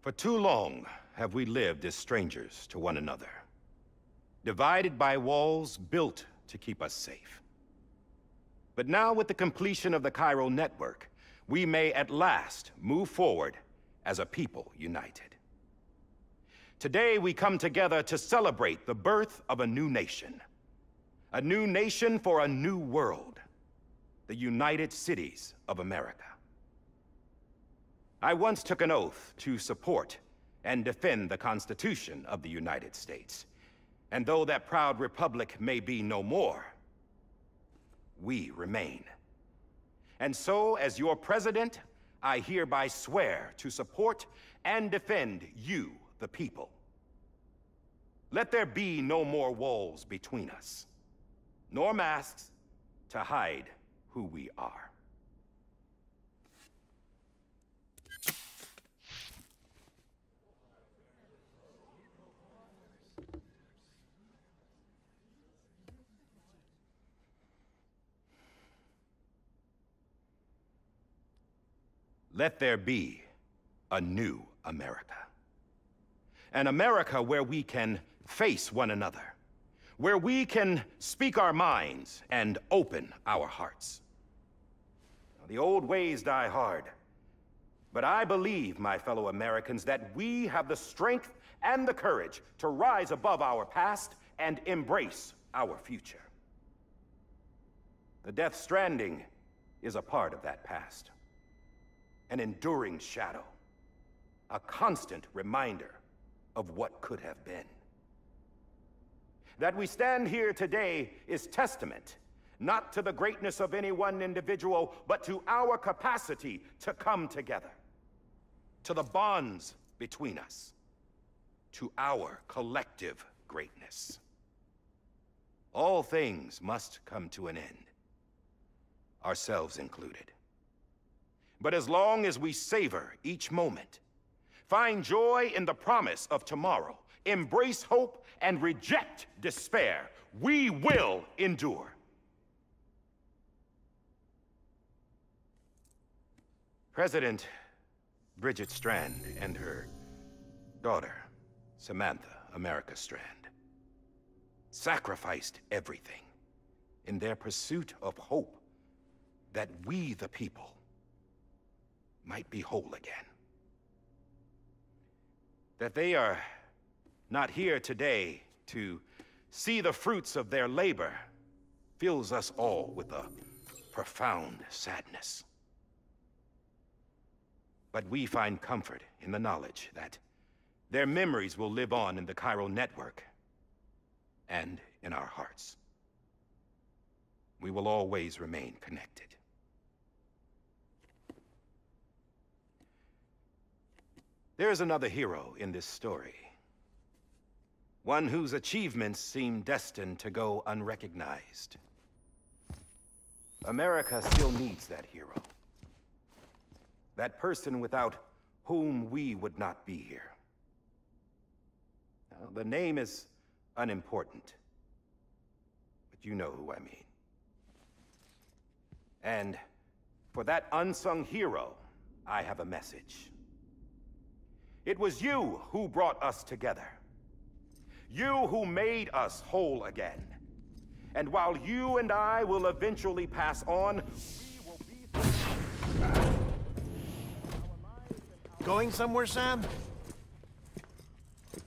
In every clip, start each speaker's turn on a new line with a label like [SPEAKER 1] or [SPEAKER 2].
[SPEAKER 1] For too long have we lived as strangers to one another, divided by walls built to keep us safe. But now, with the completion of the Cairo network, we may at last move forward as a people united. Today, we come together to celebrate the birth of a new nation. A new nation for a new world. The United Cities of America. I once took an oath to support and defend the Constitution of the United States. And though that proud republic may be no more, we remain. And so, as your president, I hereby swear to support and defend you, the people. Let there be no more walls between us, nor masks to hide who we are. Let there be a new America. An America where we can face one another, where we can speak our minds and open our hearts. The old ways die hard, but I believe, my fellow Americans, that we have the strength and the courage to rise above our past and embrace our future. The Death Stranding is a part of that past. An enduring shadow, a constant reminder of what could have been. That we stand here today is testament, not to the greatness of any one individual, but to our capacity to come together, to the bonds between us, to our collective greatness. All things must come to an end, ourselves included. But as long as we savor each moment, find joy in the promise of tomorrow, embrace hope, and reject despair, we will endure. President Bridget Strand and her daughter, Samantha America Strand, sacrificed everything in their pursuit of hope that we, the people, might be whole again. That they are not here today to see the fruits of their labor fills us all with a profound sadness. But we find comfort in the knowledge that their memories will live on in the Cairo network and in our hearts. We will always remain connected. There is another hero in this story. One whose achievements seem destined to go unrecognized. America still needs that hero. That person without whom we would not be here. Now, the name is unimportant, but you know who I mean. And for that unsung hero, I have a message. It was you who brought us together. You who made us whole again. And while you and I will eventually pass on, we will be...
[SPEAKER 2] Going somewhere, Sam?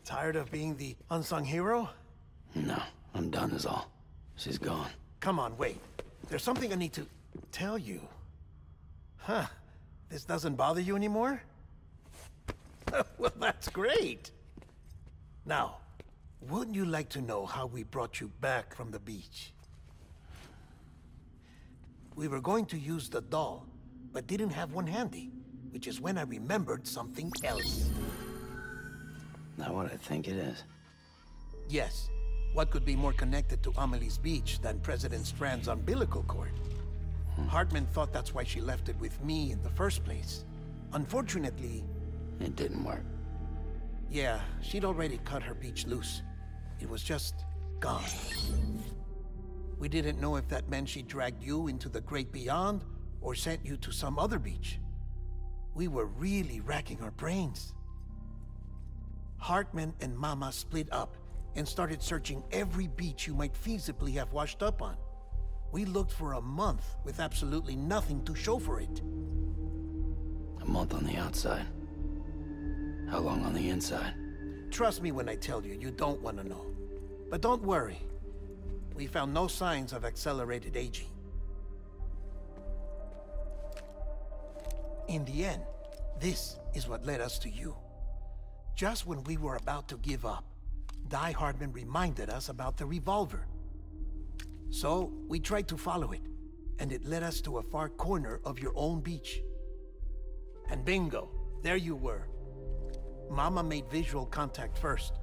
[SPEAKER 2] Tired of being the unsung hero?
[SPEAKER 3] No, I'm done is all. She's gone.
[SPEAKER 2] Come on, wait. There's something I need to tell you. Huh. This doesn't bother you anymore? Well, that's great. Now, wouldn't you like to know how we brought you back from the beach? We were going to use the doll, but didn't have one handy, which is when I remembered something else.
[SPEAKER 3] Not what I think it is.
[SPEAKER 2] Yes. What could be more connected to Amelie's beach than President Strand's umbilical cord? Hartman thought that's why she left it with me in the first place. Unfortunately...
[SPEAKER 3] It didn't work.
[SPEAKER 2] Yeah, she'd already cut her beach loose. It was just gone. We didn't know if that meant she dragged you into the great beyond, or sent you to some other beach. We were really racking our brains. Hartman and Mama split up and started searching every beach you might feasibly have washed up on. We looked for a month with absolutely nothing to show for it.
[SPEAKER 3] A month on the outside. How long on the inside?
[SPEAKER 2] Trust me when I tell you, you don't want to know. But don't worry. We found no signs of accelerated aging. In the end, this is what led us to you. Just when we were about to give up, Die Hardman reminded us about the revolver. So, we tried to follow it, and it led us to a far corner of your own beach. And bingo, there you were. Mama made visual contact first.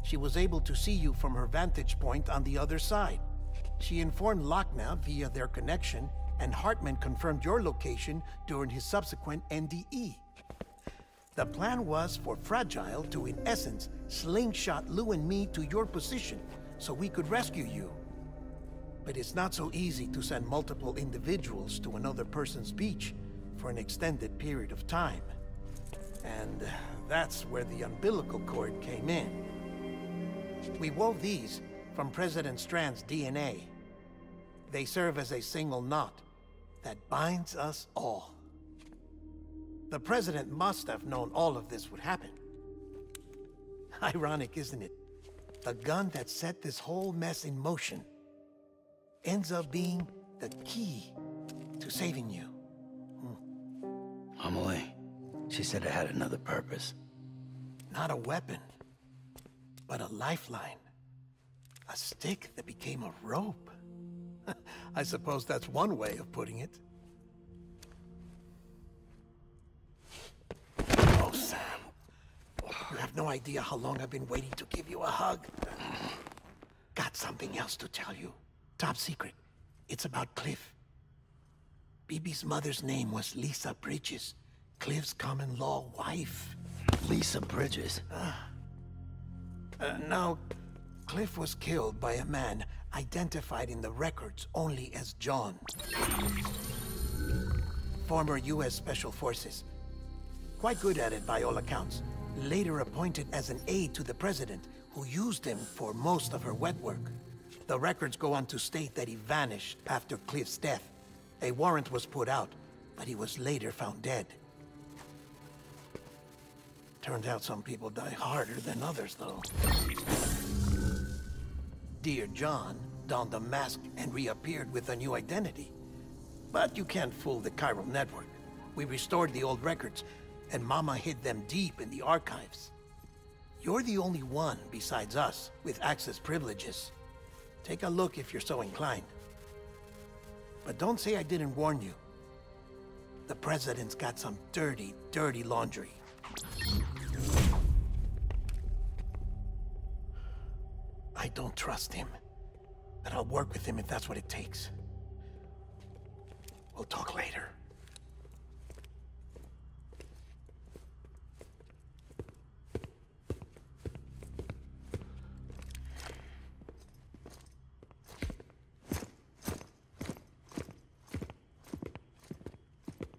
[SPEAKER 2] She was able to see you from her vantage point on the other side. She informed Lochner via their connection, and Hartman confirmed your location during his subsequent NDE. The plan was for Fragile to, in essence, slingshot Lou and me to your position so we could rescue you. But it's not so easy to send multiple individuals to another person's beach for an extended period of time. And that's where the umbilical cord came in. We wove these from President Strand's DNA. They serve as a single knot that binds us all. The President must have known all of this would happen. Ironic, isn't it? The gun that set this whole mess in motion ends up being the key to saving you.
[SPEAKER 3] Amelie, she said it had another purpose.
[SPEAKER 2] Not a weapon, but a lifeline. A stick that became a rope. I suppose that's one way of putting it. Oh, Sam. You have no idea how long I've been waiting to give you a hug. Got something else to tell you. Top secret. It's about Cliff. Bibi's mother's name was Lisa Bridges, Cliff's common-law wife.
[SPEAKER 3] Lisa Bridges?
[SPEAKER 2] Now, Cliff was killed by a man identified in the records only as John. Former U.S. Special Forces. Quite good at it by all accounts. Later appointed as an aide to the president, who used him for most of her wet work. The records go on to state that he vanished after Cliff's death. A warrant was put out, but he was later found dead. Turned out some people die harder than others, though. Dear John donned a mask and reappeared with a new identity. But you can't fool the chiral network. We restored the old records, and Mama hid them deep in the archives. You're the only one, besides us, with access privileges. Take a look if you're so inclined. But don't say I didn't warn you. The President's got some dirty, dirty laundry. I don't trust him, but I'll work with him if that's what it takes. We'll talk later.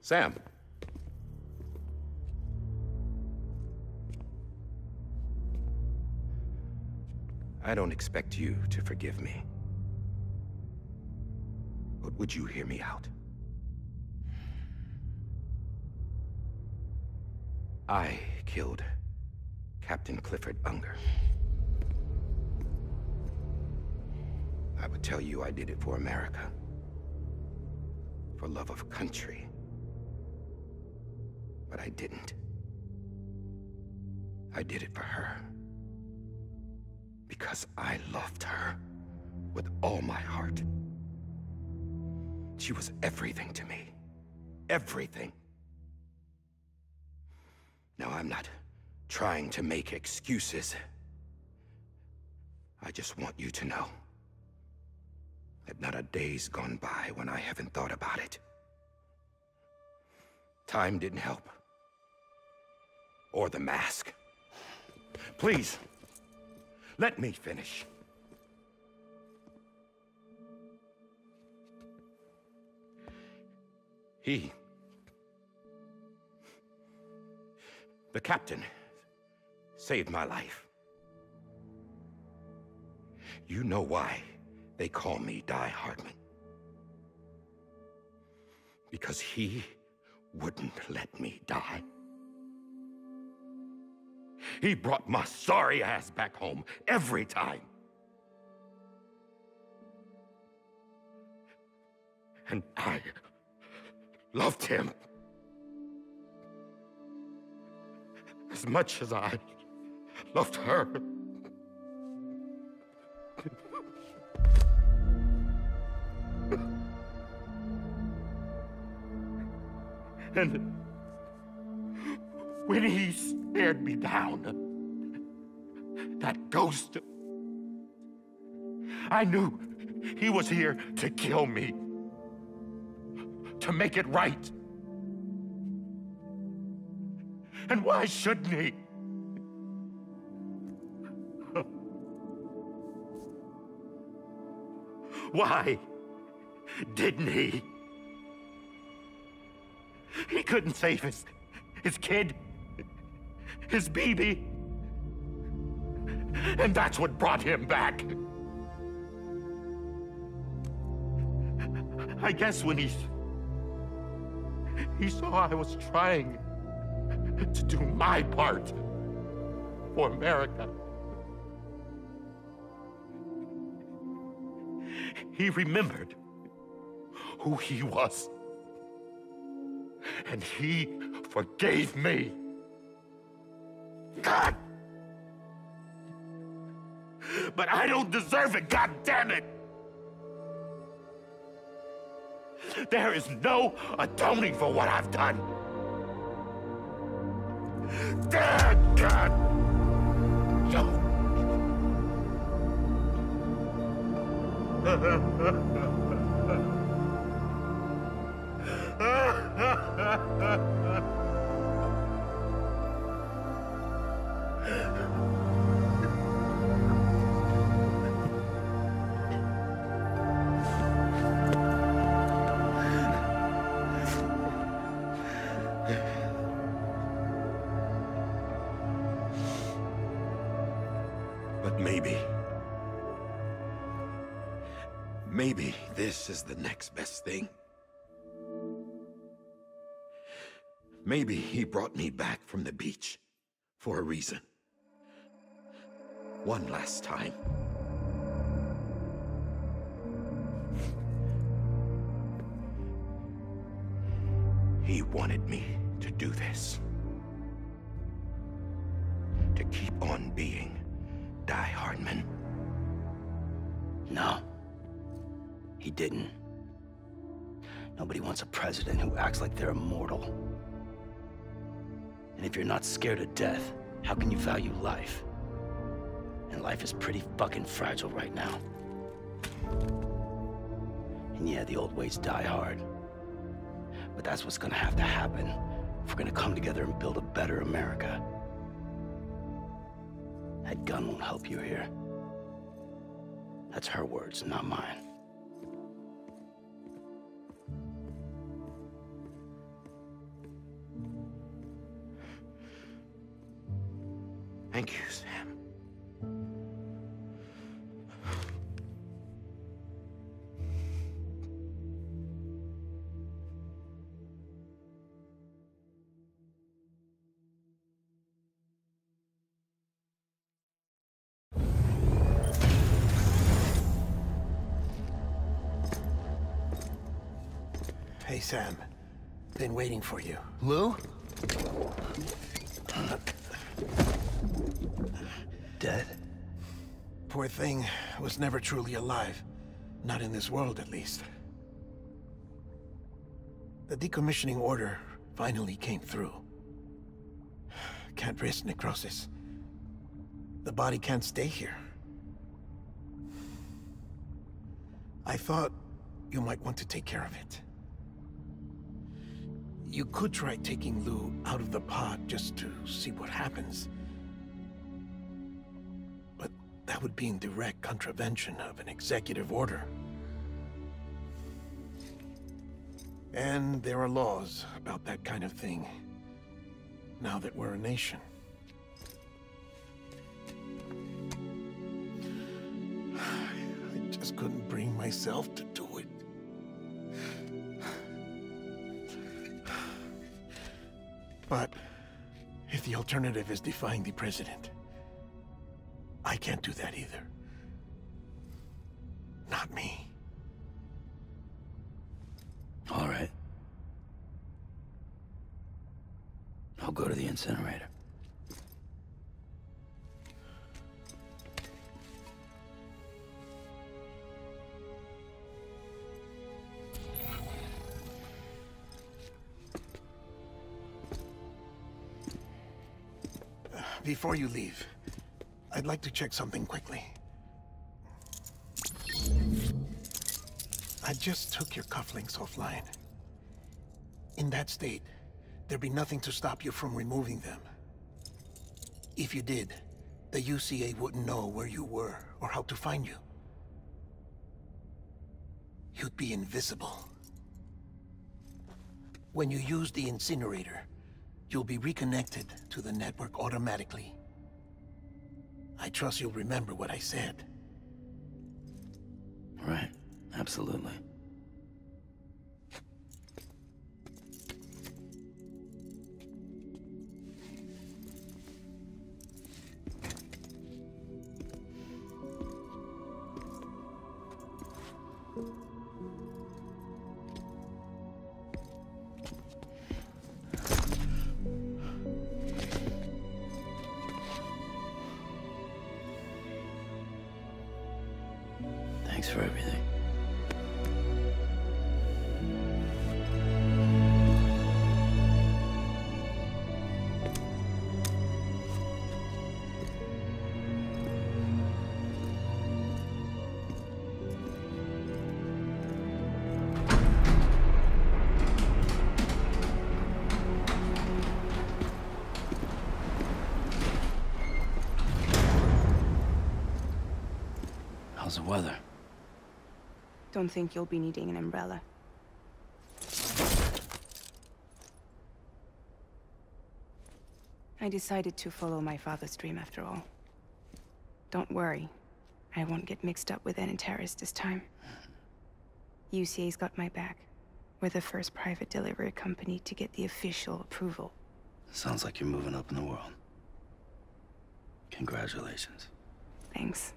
[SPEAKER 1] Sam. I don't expect you to forgive me. But would you hear me out? I killed Captain Clifford Unger. I would tell you I did it for America. For love of country. But I didn't. I did it for her. Because I loved her with all my heart. She was everything to me. Everything. Now, I'm not trying to make excuses. I just want you to know that not a day's gone by when I haven't thought about it. Time didn't help. Or the mask. Please, let me finish. The captain saved my life. You know why they call me Die Hardman. Because he wouldn't let me die. He brought my sorry ass back home every time. And I loved him as much as I loved her. And when he stared me down, that ghost, I knew he was here to kill me, to make it right. And why shouldn't he? Why didn't he? He couldn't save his kid, his baby. And that's what brought him back. I guess when he saw I was trying to do my part for America, he remembered who he was. And he forgave me. God! But I don't deserve it, God damn it! There is no atoning for what I've done. Damn, God! No. But maybe this is the next best thing. Maybe he brought me back from the beach for a reason. One last time. He wanted me to do this. To keep on being Die Hardman.
[SPEAKER 3] No. He didn't. Nobody wants a president who acts like they're immortal. And if you're not scared of death, how can you value life? And life is pretty fucking fragile right now. And yeah, the old ways die hard. But that's what's gonna have to happen if we're gonna come together and build a better America. That gun won't help you here. That's her words, not mine.
[SPEAKER 1] Thank you, Sam.
[SPEAKER 2] Hey, Sam. Been waiting for you.
[SPEAKER 3] Lou? Dead?
[SPEAKER 2] Poor thing was never truly alive. Not in this world, at least. The decommissioning order finally came through. Can't risk necrosis. The body can't stay here. I thought you might want to take care of it. You could try taking Lou out of the pod just to see what happens. But that would be in direct contravention of an executive order. And there are laws about that kind of thing, now that we're a nation. couldn't bring myself to do it. But if the alternative is defying the president, I can't do that either. Not me.
[SPEAKER 3] All right. I'll go to the incinerator.
[SPEAKER 2] Before you leave, I'd like to check something quickly. I just took your cufflinks offline. In that state, there'd be nothing to stop you from removing them. If you did, the UCA wouldn't know where you were or how to find you. You'd be invisible. When you use the incinerator, you'll be reconnected to the network automatically. I trust you'll remember what I said.
[SPEAKER 3] Right. Absolutely. Thanks for everything. How's the weather?
[SPEAKER 4] Don't think you'll be needing an umbrella. I decided to follow my father's dream after all. Don't worry. I won't get mixed up with any terrorists this time. UCA's got my back. We're the first private delivery company to get the official approval.
[SPEAKER 3] Sounds like you're moving up in the world. Congratulations.
[SPEAKER 4] Thanks.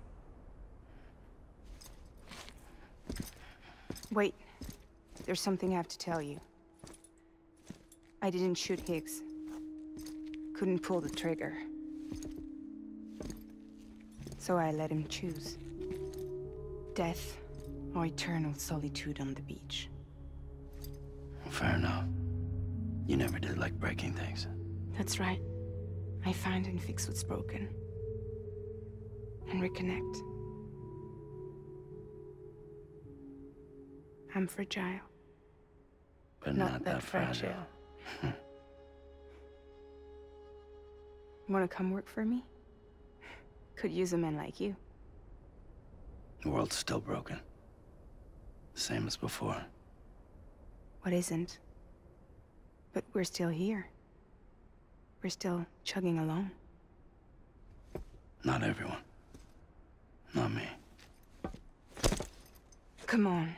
[SPEAKER 4] Wait. There's something I have to tell you. I didn't shoot Higgs. Couldn't pull the trigger. So I let him choose. Death or eternal solitude on the beach.
[SPEAKER 3] Fair enough. You never did like breaking things.
[SPEAKER 4] That's right. I find and fix what's broken. And reconnect. I'm fragile.
[SPEAKER 3] But not that fragile.
[SPEAKER 4] Wanna come work for me? Could use a man like you.
[SPEAKER 3] The world's still broken. Same as before.
[SPEAKER 4] What isn't? But we're still here. We're still chugging along.
[SPEAKER 3] Not everyone. Not me.
[SPEAKER 4] Come on.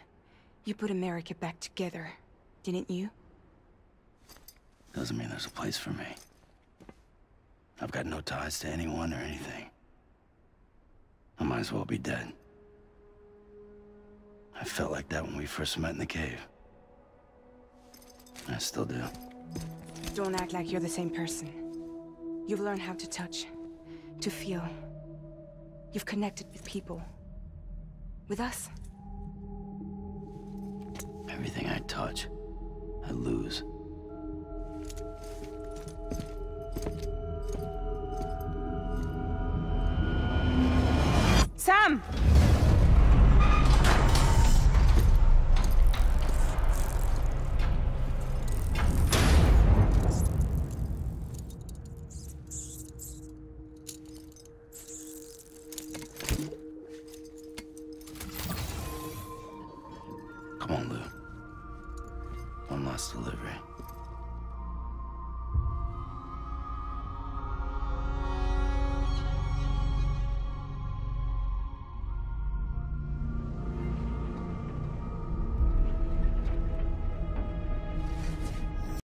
[SPEAKER 4] You put America back together, didn't you?
[SPEAKER 3] Doesn't mean there's a place for me. I've got no ties to anyone or anything. I might as well be dead. I felt like that when we first met in the cave. I still do.
[SPEAKER 4] Don't act like you're the same person. You've learned how to touch, to feel. You've connected with people. With us.
[SPEAKER 3] Everything I touch, I lose.
[SPEAKER 4] Sam!